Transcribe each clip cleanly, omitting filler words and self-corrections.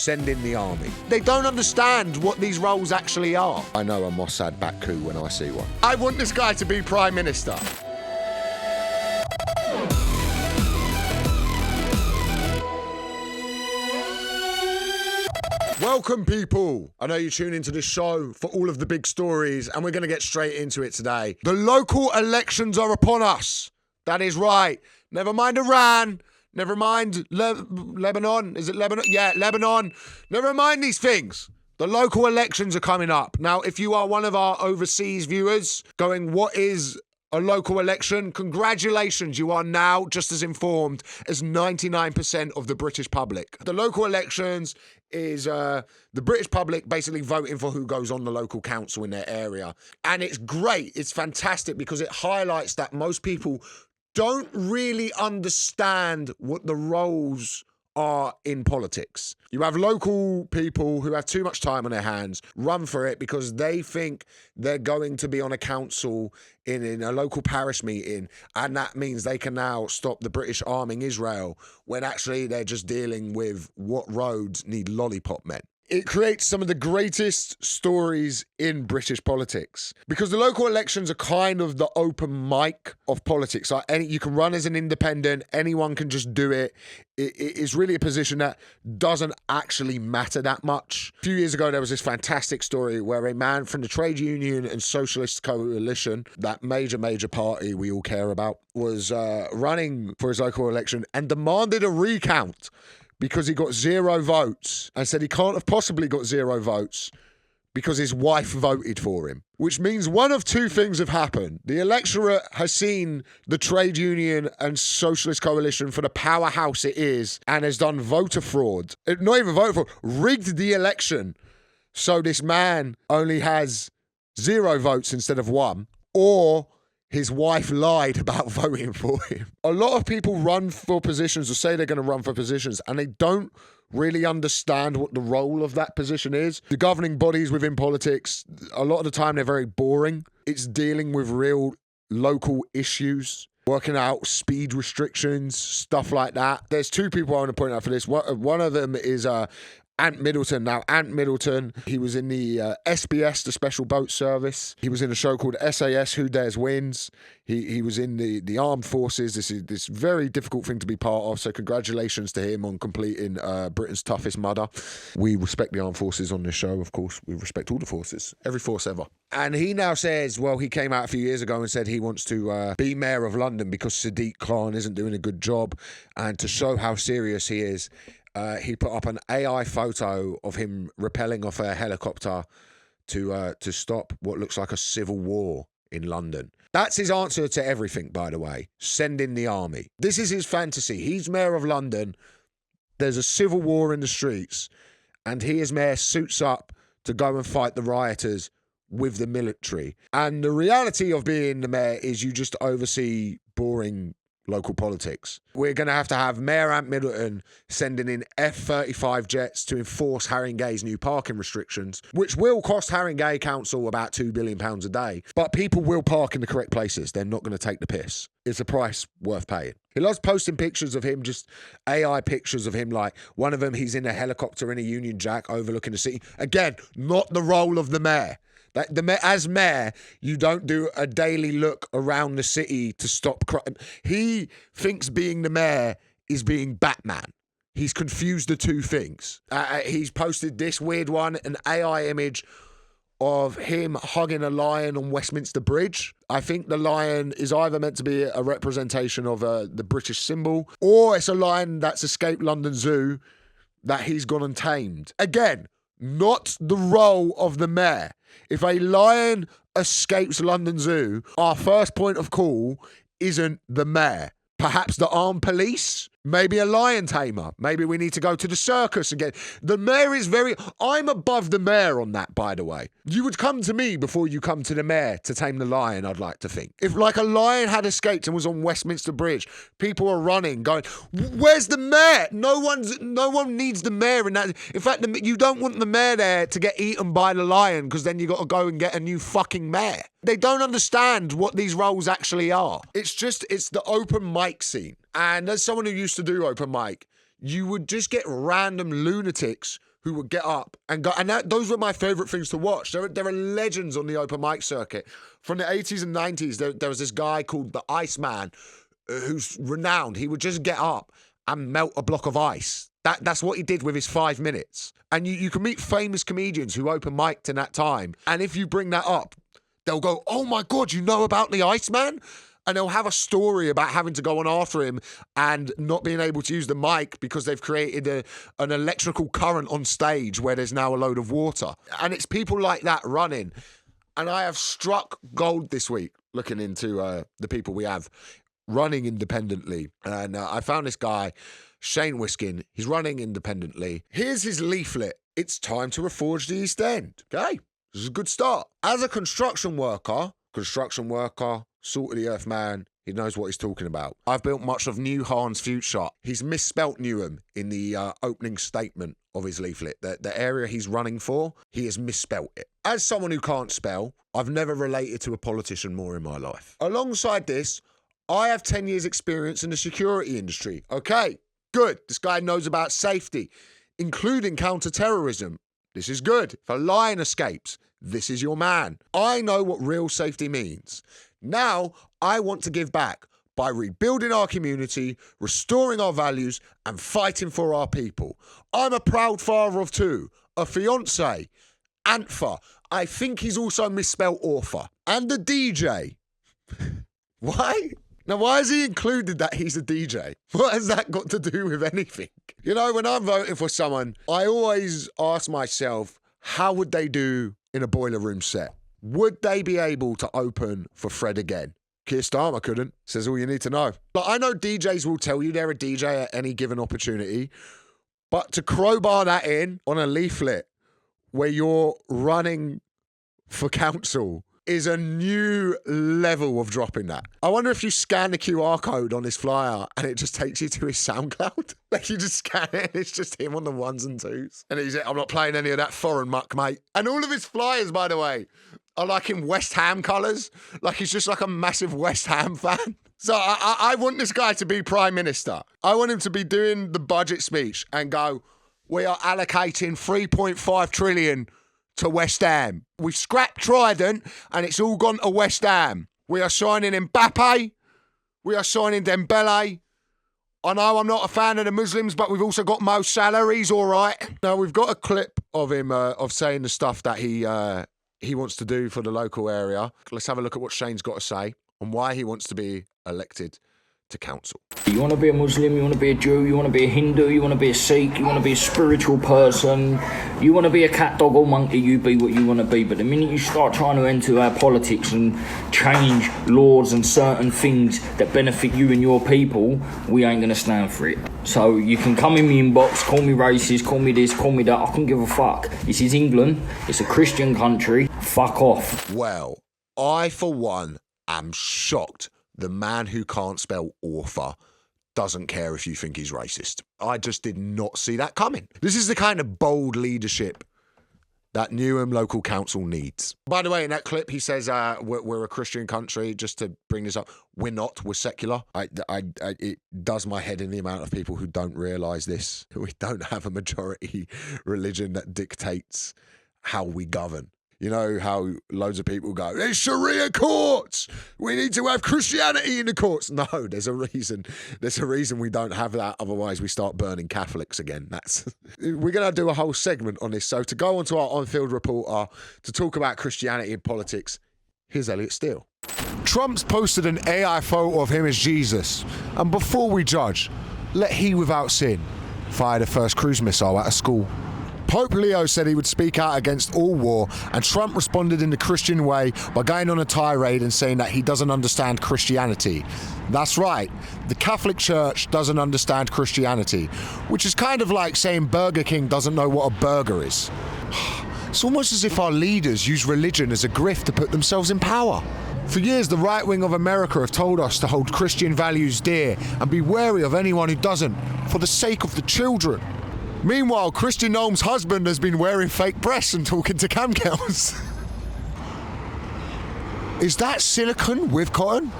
send in the army. They don't understand what these roles actually are. I know a Mossad back coup when I see one. I want this guy to be Prime Minister. Welcome, people. I know you tune into this show for all of the big stories, and we're going to get straight into it today. The local elections are upon us. That is right. Never mind Iran. Never mind Lebanon. Is it Lebanon? Yeah, Lebanon. Never mind these things. The local elections are coming up. Now, if you are one of our overseas viewers going, what is a local election? Congratulations, you are now just as informed as 99% of the British public. The local elections is the British public basically voting for who goes on the local council in their area. And it's great. It's fantastic because it highlights that most people don't really understand what the roles are in politics. You have local people who have too much time on their hands run for it because they think they're going to be on a council in a local parish meeting, and that means they can now stop the British arming Israel, when actually they're just dealing with what roads need lollipop men. It creates some of the greatest stories in British politics because the local elections are kind of the open mic of politics. Like you can run as an independent, anyone can just do it. It is really a position that doesn't actually matter that much. A few years ago, there was this fantastic story where a man from the trade union and socialist coalition, that major party we all care about, was running for his local election and demanded a recount because he got 0 votes, and said he can't have possibly got 0 votes because his wife voted for him. Which means one of two things have happened. The electorate has seen the trade union and socialist coalition for the powerhouse it is and has done voter fraud. Not even voter fraud, rigged the election. So this man only has 0 votes instead of 1. Or his wife lied about voting for him. A lot of people run for positions or say they're going to run for positions and they don't really understand what the role of that position is. The governing bodies within politics, a lot of the time they're very boring. It's dealing with real local issues, working out speed restrictions, stuff like that. There's 2 people I want to point out for this. One of them is Middleton. Now, Middleton, he was in the SBS, the Special Boat Service. He was in a show called SAS, Who Dares Wins. He was in the armed forces. This is this very difficult thing to be part of, so congratulations to him on completing Britain's toughest mudder. We respect the armed forces on this show, of course. We respect all the forces, every force ever. And he now says, well, he came out a few years ago and said he wants to be mayor of London because Sadiq Khan isn't doing a good job. And to show how serious he is, he put up an AI photo of him rappelling off a helicopter to stop what looks like a civil war in London. That's his answer to everything, by the way. Send in the army. This is his fantasy. He's mayor of London. There's a civil war in the streets, and he as mayor suits up to go and fight the rioters with the military. And the reality of being the mayor is you just oversee boring local politics. We're going to have Mayor Middleton sending in F-35 jets to enforce Haringey's new parking restrictions, which will cost Haringey Council about £2 billion a day. But people will park in the correct places. They're not going to take the piss. It's a price worth paying. He loves posting pictures of him, just AI pictures of him, like one of them, he's in a helicopter in a Union Jack overlooking the city. Again, not the role of the mayor. As mayor, you don't do a daily look around the city to stop crime. He thinks being the mayor is being Batman. He's confused the two things. He's posted this weird one, an AI image of him hugging a lion on Westminster Bridge. I think the lion is either meant to be a representation of the British symbol, or it's a lion that's escaped London Zoo that he's gone and tamed. Again, not the role of the mayor. If a lion escapes London Zoo, our first point of call isn't the mayor. Perhaps the armed police? Maybe a lion tamer. Maybe we need to go to the circus again. The mayor is I'm above the mayor on that, by the way. You would come to me before you come to the mayor to tame the lion, I'd like to think. If like a lion had escaped and was on Westminster Bridge, people are running, going, where's the mayor? No one needs the mayor in that. In fact, you don't want the mayor there to get eaten by the lion, because then you got to go and get a new fucking mayor. They don't understand what these roles actually are. It's the open mic scene. And as someone who used to do open mic, you would just get random lunatics who would get up and go, and those were my favourite things to watch. There are legends on the open mic circuit. From the 80s and 90s, there was this guy called the Iceman, who's renowned. He would just get up and melt a block of ice. That's what he did with his 5 minutes. And you can meet famous comedians who open mic'd in that time. And if you bring that up, they'll go, oh my God, you know about the Iceman? And they'll have a story about having to go on after him and not being able to use the mic because they've created an electrical current on stage where there's now a load of water. And it's people like that running. And I have struck gold this week looking into the people we have running independently. And I found this guy, Shane Wiskin. He's running independently. Here's his leaflet. It's time to reforge the East End. Okay, this is a good start. As a construction worker, salt of the earth man, he knows what he's talking about. I've built much of Newharn's future. He's misspelt Newham in the opening statement of his leaflet. The area he's running for, he has misspelt it. As someone who can't spell, I've never related to a politician more in my life. Alongside this, I have 10 years experience in the security industry. Okay, good. This guy knows about safety, including counter-terrorism. This is good. If a lion escapes, this is your man. I know what real safety means. Now, I want to give back by rebuilding our community, restoring our values, and fighting for our people. I'm a proud father of 2, a fiancé, Antfa. I think he's also misspelled author. And a DJ. Why? Now, why has he included that he's a DJ? What has that got to do with anything? You know, when I'm voting for someone, I always ask myself, how would they do in a boiler room set? Would they be able to open for Fred again? Keir Starmer couldn't. Says all you need to know. But I know DJs will tell you they're a DJ at any given opportunity. But to crowbar that in on a leaflet where you're running for council is a new level of dropping that. I wonder if you scan the QR code on this flyer and it just takes you to his SoundCloud. Like you just scan it and it's just him on the 1s and 2s. And he's like, I'm not playing any of that foreign muck, mate. And all of his flyers, by the way, are like in West Ham colours. Like he's just like a massive West Ham fan. So I want this guy to be Prime Minister. I want him to be doing the budget speech and go, we are allocating 3.5 trillion to West Ham. We've scrapped Trident and it's all gone to West Ham. We are signing Mbappe. We are signing Dembele. I know I'm not a fan of the Muslims, but we've also got Mo Salah. He's all right. Now, we've got a clip of him of saying the stuff that he wants to do for the local area. Let's have a look at what Shane's got to say on why he wants to be elected to council. You want to be a Muslim, you want to be a Jew, you want to be a Hindu, you want to be a Sikh, you want to be a spiritual person, you want to be a cat, dog or monkey, you be what you want to be. But the minute you start trying to enter our politics and change laws and certain things that benefit you and your people, we ain't going to stand for it. So you can come in my inbox, call me racist, call me this, call me that, I couldn't give a fuck. This is England, it's a Christian country, fuck off. Well, I for one am shocked the man who can't spell author doesn't care if you think he's racist. I just did not see that coming. This is the kind of bold leadership that Newham local council needs. By the way, in that clip, he says we're a Christian country. Just to bring this up, we're not. We're secular. It does my head in the amount of people who don't realise this. We don't have a majority religion that dictates how we govern. You know how loads of people go, there's Sharia courts. We need to have Christianity in the courts. No, there's a reason. There's a reason we don't have that. Otherwise, we start burning Catholics again. We're going to do a whole segment on this. So to go on to our on-field reporter to talk about Christianity and politics, here's Elliot Steel. Trump's posted an AI photo of him as Jesus. And before we judge, let he without sin fire the first cruise missile at a school. Pope Leo said he would speak out against all war, and Trump responded in the Christian way by going on a tirade and saying that he doesn't understand Christianity. That's right, the Catholic Church doesn't understand Christianity, which is kind of like saying Burger King doesn't know what a burger is. It's almost as if our leaders use religion as a grift to put themselves in power. For years, the right wing of America have told us to hold Christian values dear and be wary of anyone who doesn't, for the sake of the children. Meanwhile, Christian Noam's husband has been wearing fake breasts and talking to cam girls. Is that silicone with cotton?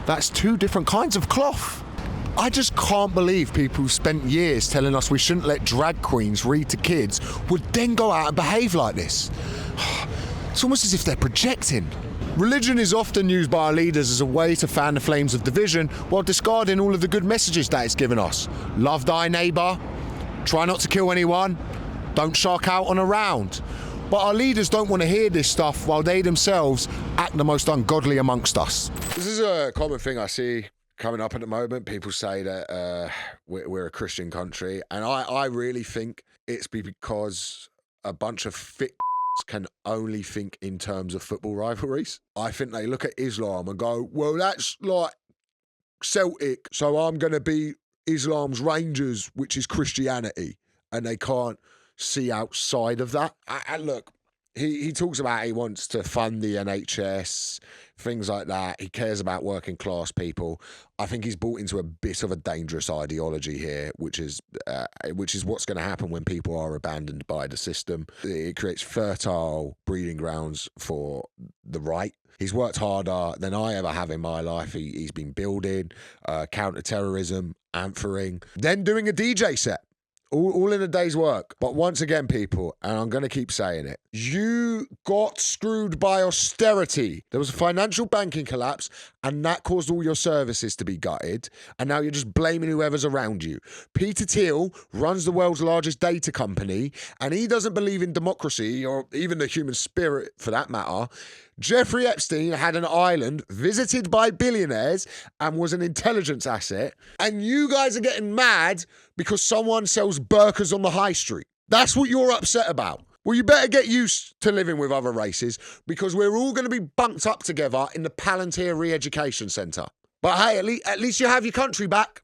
That's 2 different kinds of cloth. I just can't believe people who spent years telling us we shouldn't let drag queens read to kids would then go out and behave like this. It's almost as if they're projecting. Religion is often used by our leaders as a way to fan the flames of division while discarding all of the good messages that it's given us. Love thy neighbour, try not to kill anyone, don't shark out on a round. But our leaders don't want to hear this stuff while they themselves act the most ungodly amongst us. This is a common thing I see coming up at the moment. People say that we're a Christian country, and I really think it's because a bunch of fit can only think in terms of football rivalries. I think they look at Islam and go, well, that's like Celtic, so I'm going to be Islam's Rangers, which is Christianity, and they can't see outside of that. And look, he talks about he wants to fund the NHS, things like that. He cares about working class people. I think he's bought into a bit of a dangerous ideology here, which is what's going to happen when people are abandoned by the system. It creates fertile breeding grounds for the right. He's worked harder than I ever have in my life. He's been building counter-terrorism, anchoring, then doing a DJ set. All in a day's work. But once again, people, and I'm going to keep saying it, you got screwed by austerity. There was a financial banking collapse, and that caused all your services to be gutted, and now you're just blaming whoever's around you. Peter Thiel runs the world's largest data company, and he doesn't believe in democracy, or even the human spirit for that matter. Jeffrey Epstein had an island visited by billionaires and was an intelligence asset. And you guys are getting mad because someone sells burqas on the high street. That's what you're upset about. Well, you better get used to living with other races because we're all going to be bunked up together in the Palantir Re-Education Centre. But hey, at least you have your country back.